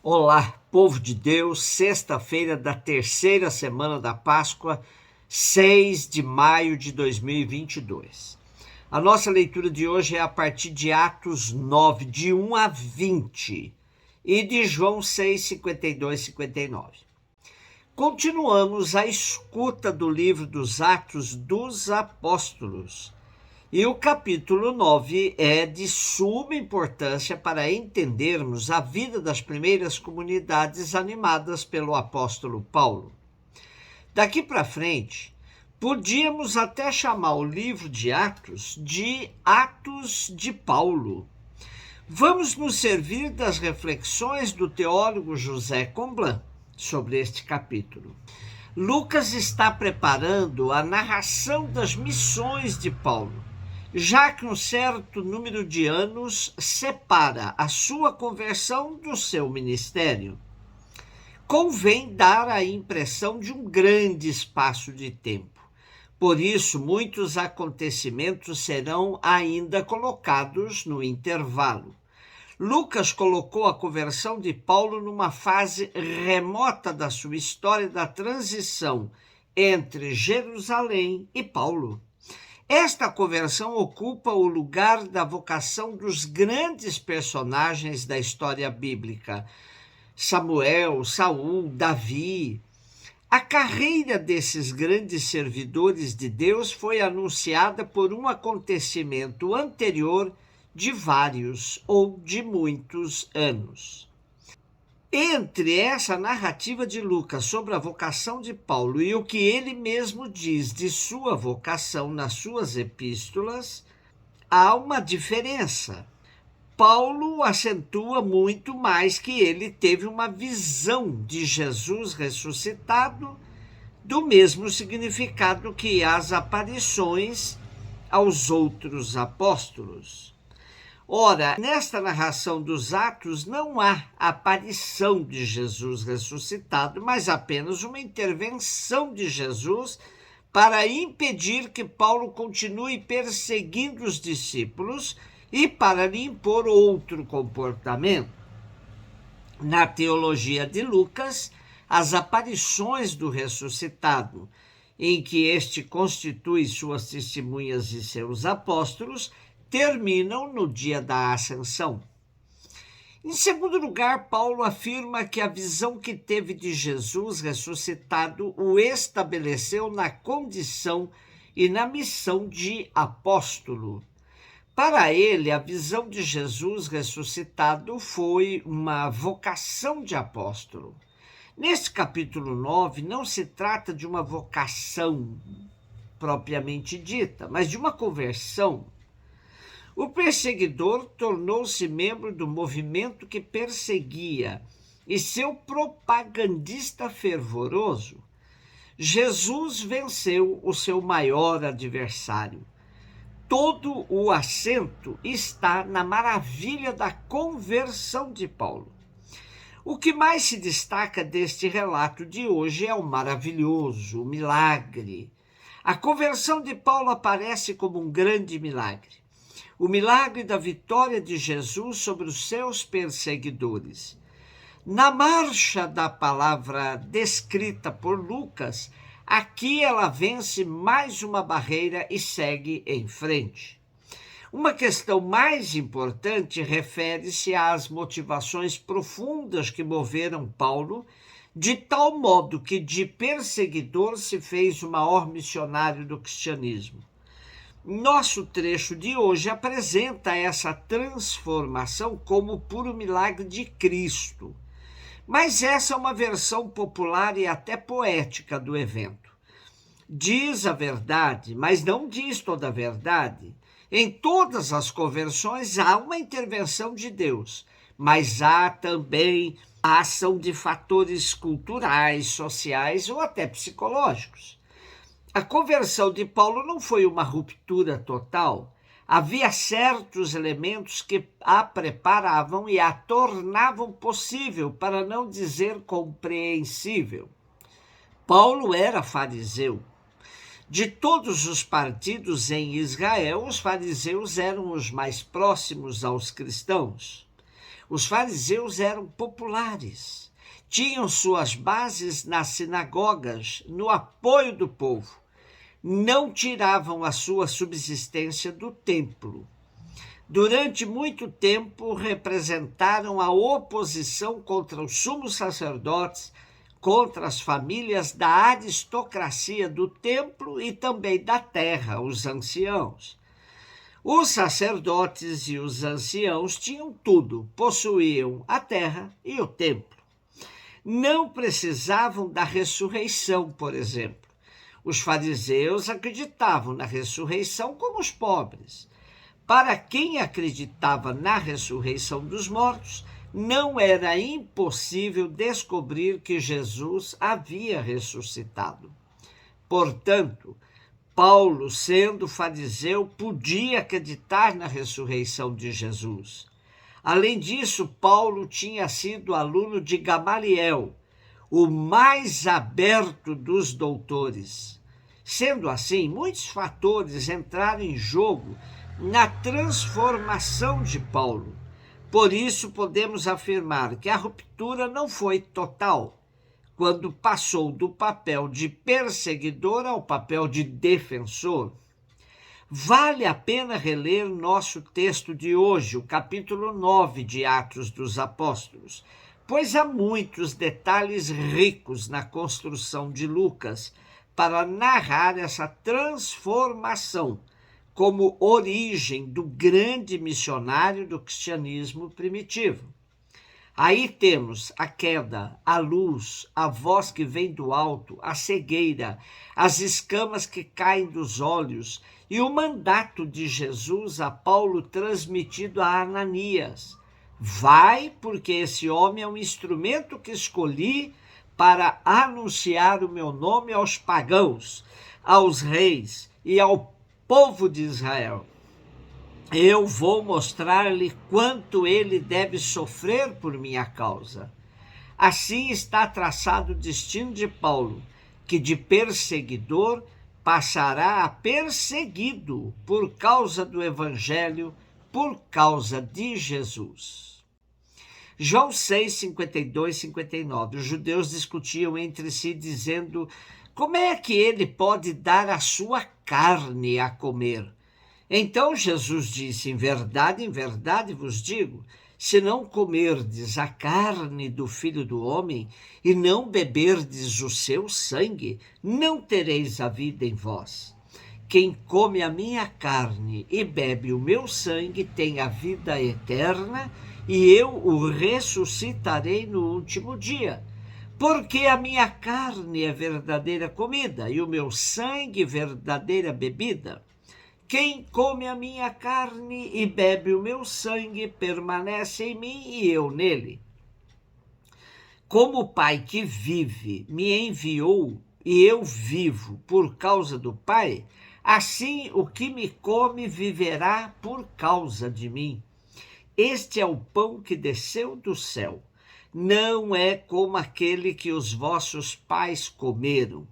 Olá, povo de Deus, sexta-feira da terceira semana da Páscoa, 6 de maio de 2022. A nossa leitura de hoje é a partir de Atos 9, de 1 a 20, e de João 6, 52 e 59. Continuamos a escuta do livro dos Atos dos Apóstolos. E o capítulo 9 é de suma importância para entendermos a vida das primeiras comunidades animadas pelo apóstolo Paulo. Daqui para frente, podíamos até chamar o livro de Atos de Paulo. Vamos nos servir das reflexões do teólogo José Comblan sobre este capítulo. Lucas está preparando a narração das missões de Paulo, já que um certo número de anos separa a sua conversão do seu ministério. Convém dar a impressão de um grande espaço de tempo. Por isso, muitos acontecimentos serão ainda colocados no intervalo. Lucas colocou a conversão de Paulo numa fase remota da sua história da transição entre Jerusalém e Paulo. Esta conversão ocupa o lugar da vocação dos grandes personagens da história bíblica: Samuel, Saul, Davi. A carreira desses grandes servidores de Deus foi anunciada por um acontecimento anterior de vários ou de muitos anos. Entre essa narrativa de Lucas sobre a vocação de Paulo e o que ele mesmo diz de sua vocação nas suas epístolas, há uma diferença. Paulo acentua muito mais que ele teve uma visão de Jesus ressuscitado, do mesmo significado que as aparições aos outros apóstolos. Ora, nesta narração dos Atos não há aparição de Jesus ressuscitado, mas apenas uma intervenção de Jesus para impedir que Paulo continue perseguindo os discípulos e para lhe impor outro comportamento. Na teologia de Lucas, as aparições do ressuscitado, em que este constitui suas testemunhas e seus apóstolos, terminam no dia da ascensão. Em segundo lugar, Paulo afirma que a visão que teve de Jesus ressuscitado o estabeleceu na condição e na missão de apóstolo. Para ele, a visão de Jesus ressuscitado foi uma vocação de apóstolo. Neste capítulo 9, não se trata de uma vocação propriamente dita, mas de uma conversão. O perseguidor tornou-se membro do movimento que perseguia e seu propagandista fervoroso. Jesus venceu o seu maior adversário. Todo o acento está na maravilha da conversão de Paulo. O que mais se destaca deste relato de hoje é o maravilhoso, o milagre. A conversão de Paulo aparece como um grande milagre. O milagre da vitória de Jesus sobre os seus perseguidores. Na marcha da palavra descrita por Lucas, aqui ela vence mais uma barreira e segue em frente. Uma questão mais importante refere-se às motivações profundas que moveram Paulo, de tal modo que de perseguidor se fez o maior missionário do cristianismo. Nosso trecho de hoje apresenta essa transformação como puro milagre de Cristo. Mas essa é uma versão popular e até poética do evento. Diz a verdade, mas não diz toda a verdade. Em todas as conversões há uma intervenção de Deus, mas há também a ação de fatores culturais, sociais ou até psicológicos. A conversão de Paulo não foi uma ruptura total. Havia certos elementos que a preparavam e a tornavam possível, para não dizer compreensível. Paulo era fariseu. De todos os partidos em Israel, os fariseus eram os mais próximos aos cristãos. Os fariseus eram populares, tinham suas bases nas sinagogas, no apoio do povo. Não tiravam a sua subsistência do templo. Durante muito tempo representaram a oposição contra os sumos sacerdotes, contra as famílias da aristocracia do templo e também da terra, os anciãos. Os sacerdotes e os anciãos tinham tudo, possuíam a terra e o templo. Não precisavam da ressurreição, por exemplo. Os fariseus acreditavam na ressurreição como os pobres. Para quem acreditava na ressurreição dos mortos, não era impossível descobrir que Jesus havia ressuscitado. Portanto, Paulo, sendo fariseu, podia acreditar na ressurreição de Jesus. Além disso, Paulo tinha sido aluno de Gamaliel, o mais aberto dos doutores. Sendo assim, muitos fatores entraram em jogo na transformação de Paulo. Por isso, podemos afirmar que a ruptura não foi total, quando passou do papel de perseguidor ao papel de defensor. Vale a pena reler nosso texto de hoje, o capítulo 9 de Atos dos Apóstolos, pois há muitos detalhes ricos na construção de Lucas para narrar essa transformação como origem do grande missionário do cristianismo primitivo. Aí temos a queda, a luz, a voz que vem do alto, a cegueira, as escamas que caem dos olhos e o mandato de Jesus a Paulo transmitido a Ananias. Vai, porque esse homem é um instrumento que escolhi para anunciar o meu nome aos pagãos, aos reis e ao povo de Israel. Eu vou mostrar-lhe quanto ele deve sofrer por minha causa. Assim está traçado o destino de Paulo, que de perseguidor passará a perseguido por causa do evangelho, por causa de Jesus. João 6, 52 e 59. Os judeus discutiam entre si, dizendo: como é que ele pode dar a sua carne a comer? Então Jesus disse: em verdade vos digo, se não comerdes a carne do Filho do Homem e não beberdes o seu sangue, não tereis a vida em vós. Quem come a minha carne e bebe o meu sangue tem a vida eterna, e eu o ressuscitarei no último dia. Porque a minha carne é verdadeira comida e o meu sangue verdadeira bebida. Quem come a minha carne e bebe o meu sangue permanece em mim e eu nele. Como o Pai que vive me enviou e eu vivo por causa do Pai, assim o que me come viverá por causa de mim. Este é o pão que desceu do céu. Não é como aquele que os vossos pais comeram.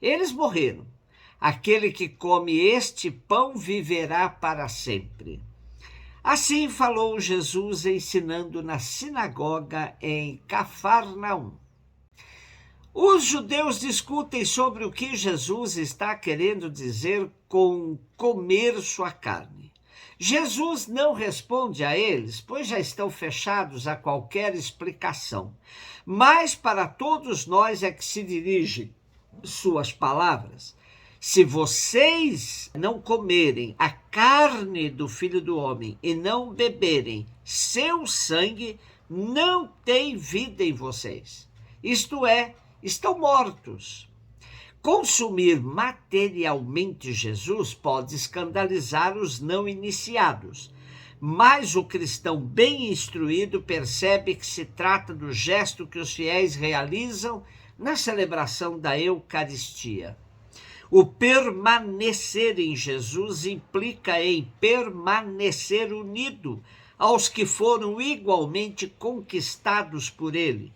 Eles morreram. Aquele que come este pão viverá para sempre. Assim falou Jesus ensinando na sinagoga em Cafarnaum. Os judeus discutem sobre o que Jesus está querendo dizer com comer sua carne. Jesus não responde a eles, pois já estão fechados a qualquer explicação. Mas para todos nós é que se dirigem suas palavras. Se vocês não comerem a carne do Filho do Homem e não beberem seu sangue, não tem vida em vocês. Isto é, estão mortos. Consumir materialmente Jesus pode escandalizar os não iniciados, mas o cristão bem instruído percebe que se trata do gesto que os fiéis realizam na celebração da Eucaristia. O permanecer em Jesus implica em permanecer unido aos que foram igualmente conquistados por ele.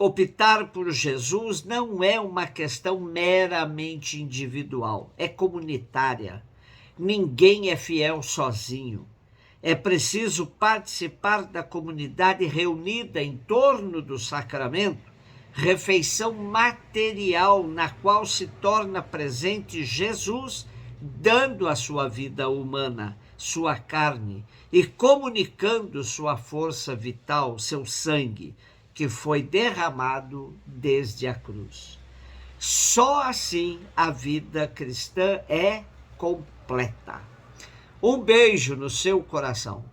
Optar por Jesus não é uma questão meramente individual, é comunitária. Ninguém é fiel sozinho. É preciso participar da comunidade reunida em torno do sacramento, refeição material na qual se torna presente Jesus, dando a sua vida humana, sua carne, e comunicando sua força vital, seu sangue, que foi derramado desde a cruz. Só assim a vida cristã é completa. Um beijo no seu coração.